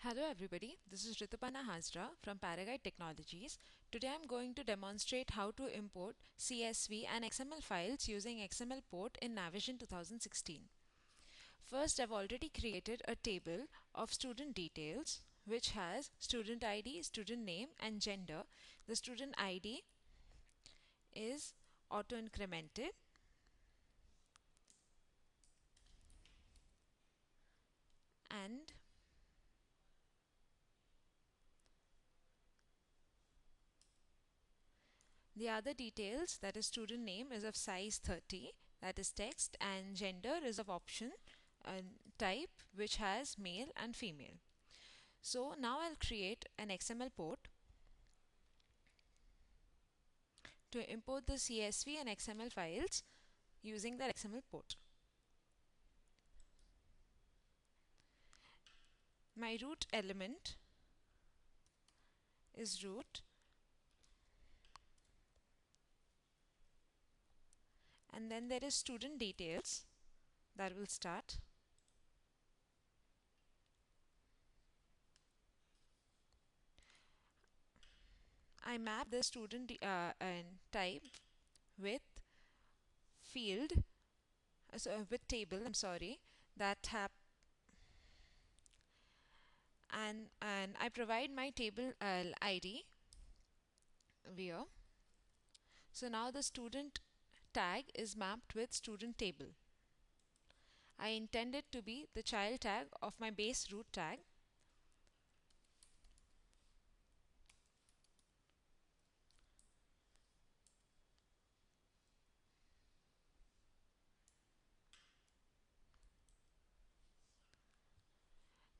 Hello everybody, this is Rituparna Hazra from Paraguide Technologies. Today I'm going to demonstrate how to import CSV and XML files using XML port in Navision 2016. First, I've already created a table of student details which has student ID, student name and gender. The student ID is auto-incremented and the other details, that is student name, is of size 30, that is text, and gender is of option type, which has male and female. So now I'll create an XML port to import the CSV and XML files using the XML port. My root element is root, and then there is student details that will start. I map the student type with field, with table, that have, and I provide my table ID here. So now the student tag is mapped with student table. I intend it to be the child tag of my base root tag.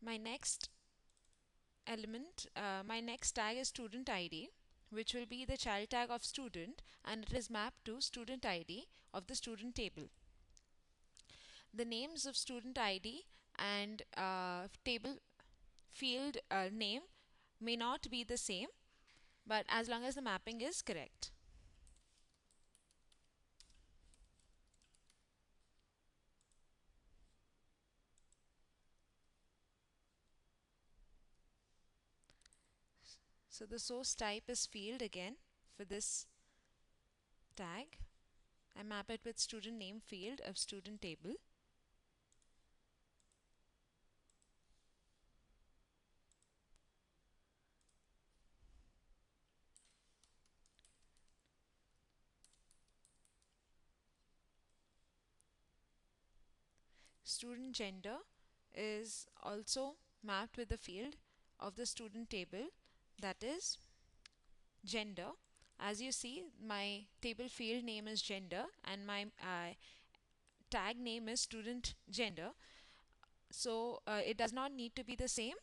My next my next tag is student ID, which will be the child tag of student, and it is mapped to student ID of the student table. The names of student ID and table field name may not be the same, but as long as the mapping is correct. So the source type is field again for this tag. I map it with student name field of student table. Student gender is also mapped with the field of the student table, that is gender. As you see, my table field name is gender and my tag name is student gender. So it does not need to be the same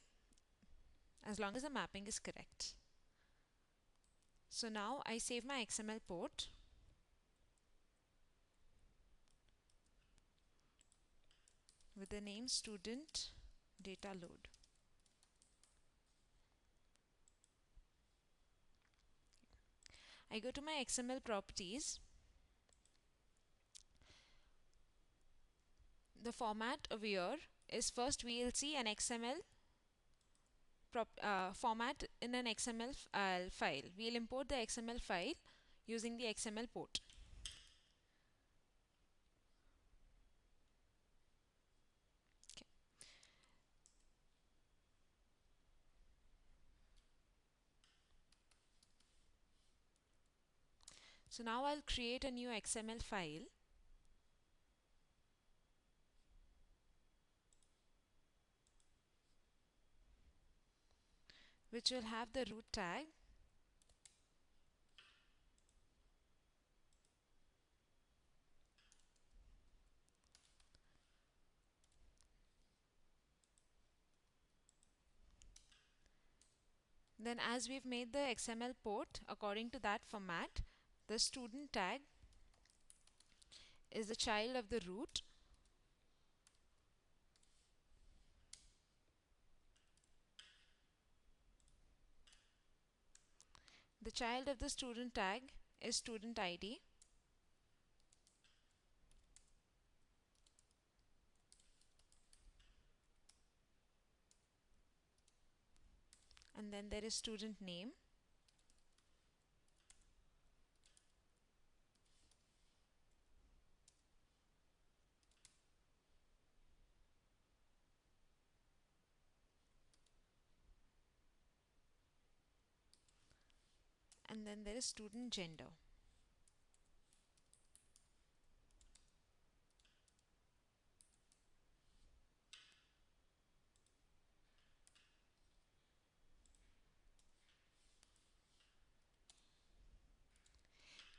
as long as the mapping is correct. So now I save my XML port. With the name student data load. I go to my XML properties. The format over here is first we'll see an XML format in an XML file. We'll import the XML file using the XML port. Okay. So now I'll create a new XML file. Which will have the root tag, then as we've made the XML port according to that format, the student tag is the child of the root, the child of the student tag is student ID, and then there is student name, and then there is student gender.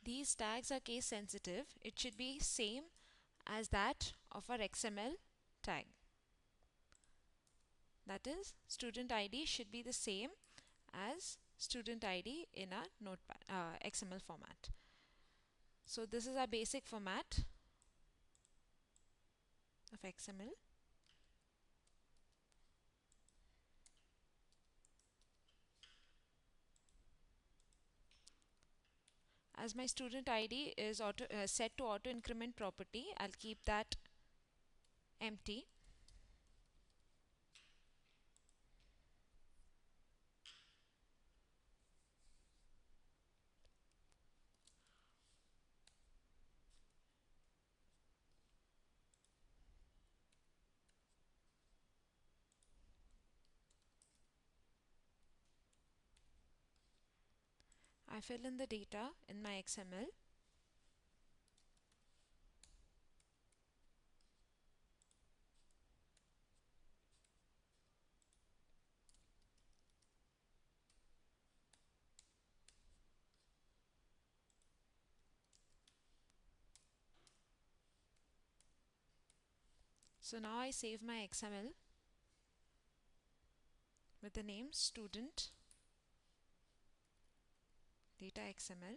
These tags are case sensitive. It should be same as that of our XML tag. That is, student ID should be the same as student ID in our notepad, XML format. So this is our basic format of XML. As my student ID is set to auto increment property, I'll keep that empty. I fill in the data in my XML. So now I save my XML with the name student data XML.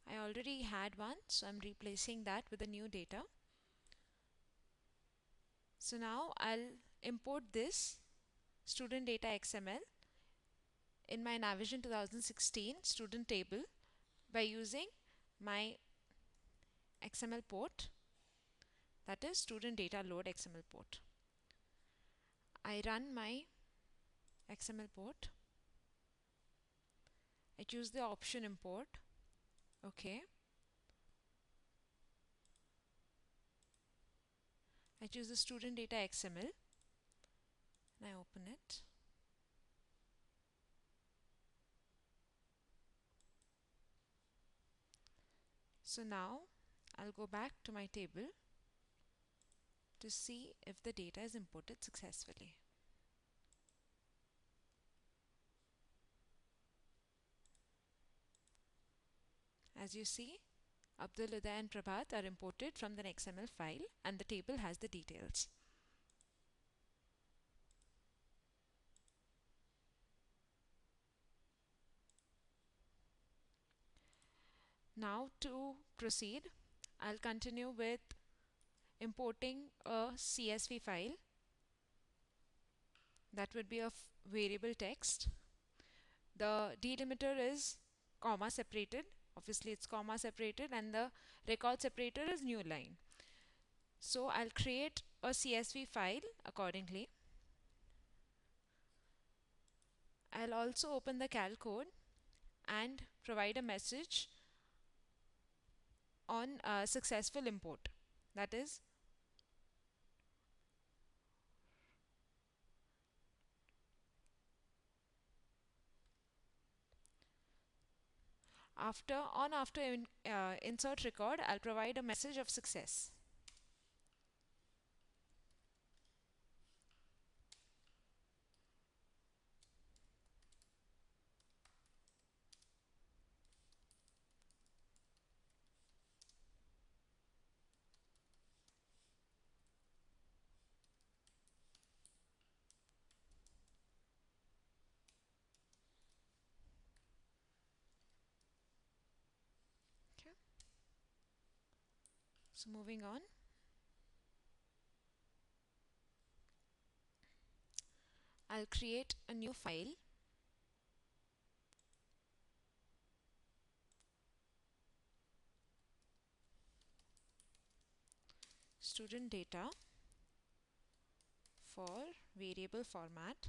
I already had one, so I'm replacing that with the new data. So now I'll import this student data XML in my Navision 2016 student table by using my XML port, that is student data load XML port. I run my XML port. I choose the option import. Okay. I choose the student data XML and I open it. So now I'll go back to my table to see if the data is imported successfully. As you see, Abdul, Uday and Prabhat are imported from the XML file and the table has the details. Now to proceed, I'll continue with importing a CSV file. That would be a variable text. The delimiter is comma separated. Obviously it's comma separated, and the record separator is new line. So I'll create a CSV file accordingly. I'll also open the cal code and provide a message on successful import. That is, after insert record, I'll provide a message of success. Okay. So moving on, I'll create a new file. Student data for variable format.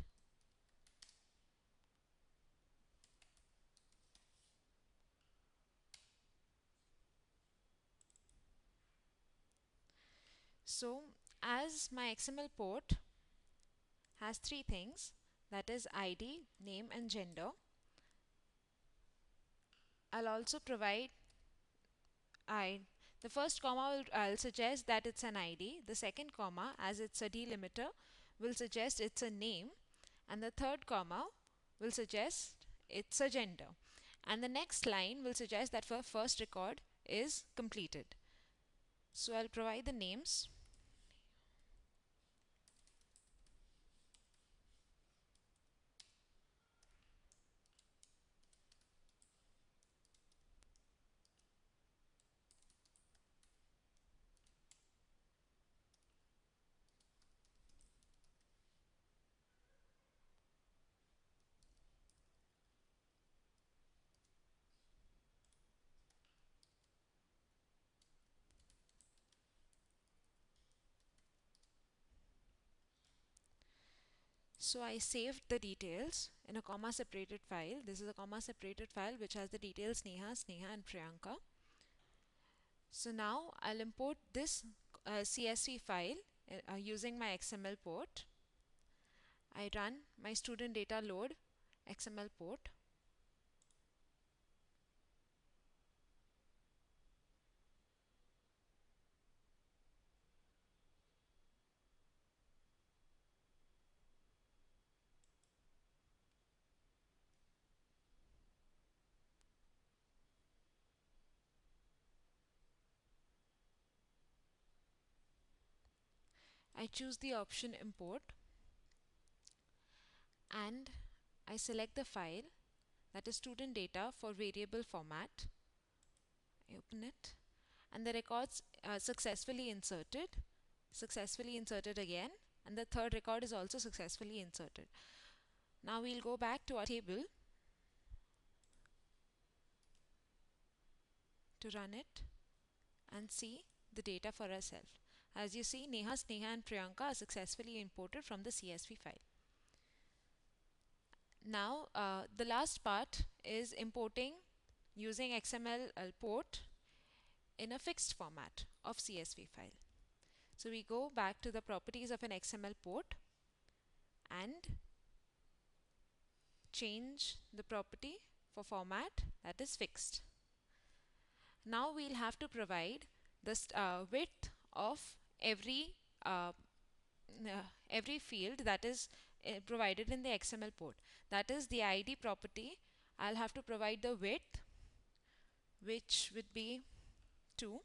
So as my XML port has three things, that is ID, name and gender, I'll also provide the first comma I'll suggest that it's an ID, the second comma, as it's a delimiter, will suggest it's a name, and the third comma will suggest it's a gender, and the next line will suggest that the first record is completed. So I'll provide the names. So I saved the details in a comma separated file. This is a comma separated file which has the details Neha, Sneha and Priyanka. So now I'll import this CSV file using my XML port. I run my student data load XML port. I choose the option import and I select the file, that is student data for variable format. I open it and the records are successfully inserted again, and the third record is also successfully inserted. Now we'll go back to our table to run it and see the data for ourselves. As you see, Neha, Sneha and Priyanka are successfully imported from the CSV file. Now the last part is importing using XML port in a fixed format of CSV file. So we go back to the properties of an XML port and change the property for format, that is fixed. Now we'll have to provide the width of every uh, every field that is provided in the XML port. That is the ID property. I'll have to provide the width, which would be 2,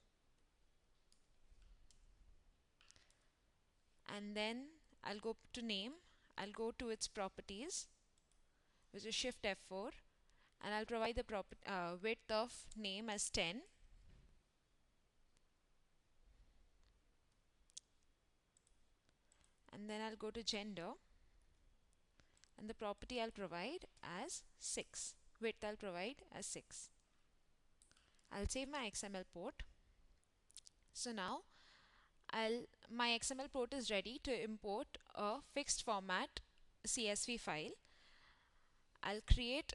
and then I'll go to name. I'll go to its properties, which is Shift F4, and I'll provide the width of name as 10. And then I'll go to gender, and the property I'll provide as 6. Width I'll provide as 6. I'll save my XML port. So now my XML port is ready to import a fixed format CSV file. I'll create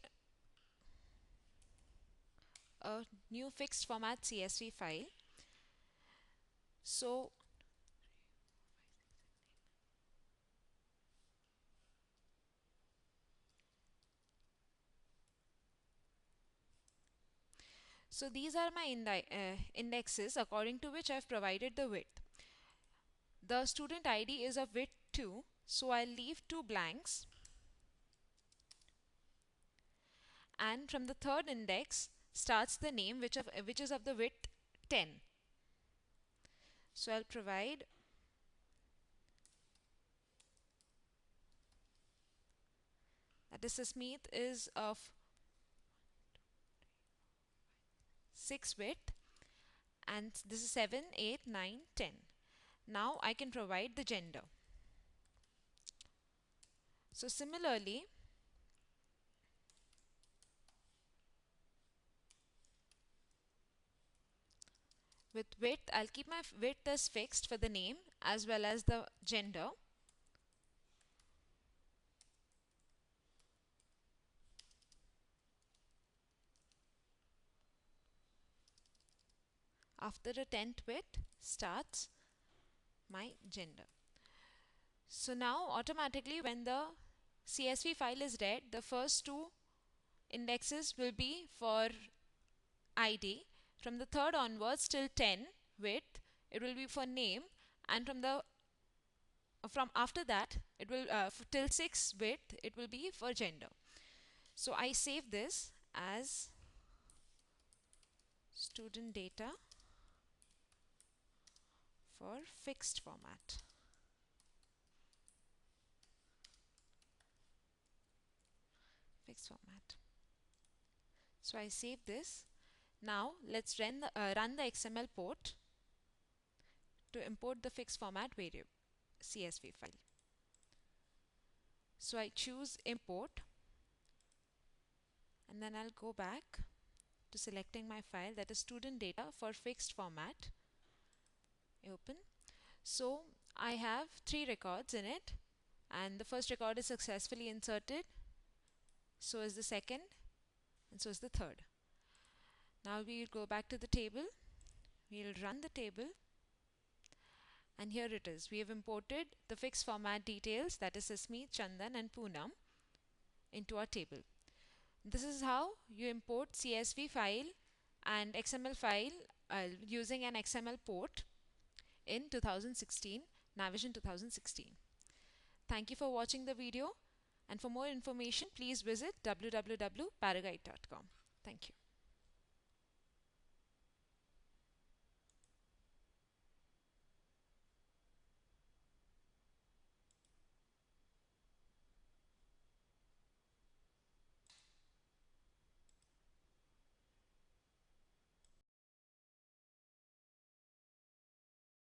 a new fixed format CSV file. So these are my indexes according to which I've provided the width. The student ID is of width 2, so I'll leave 2 blanks. And from the third index starts the name which is of the width 10. So I'll provide that is Smith is of 6 width, and this is 7, 8, 9, 10. Now I can provide the gender. So similarly, with width, I'll keep my width as fixed for the name as well as the gender. After the 10th width starts my gender. So now automatically when the CSV file is read, the first two indexes will be for ID. From the third onwards till 10 width, it will be for name, and from after that it will till 6 width it will be for gender. So I save this as student data for fixed format. Fixed format. So I save this. Now let's run the XML port to import the fixed format variable CSV file. So I choose import, and then I'll go back to selecting my file, that is student data for fixed format. Open. So I have 3 records in it, and the first record is successfully inserted, so is the second, and so is the third. Now we'll go back to the table, we'll run the table, and here it is. We have imported the fixed format details, that is Sasmi, Chandan and Poonam, into our table. This is how you import CSV file and XML file using an XML port in 2016, Navision 2016. Thank you for watching the video, and for more information please visit www.paraguide.com. Thank you.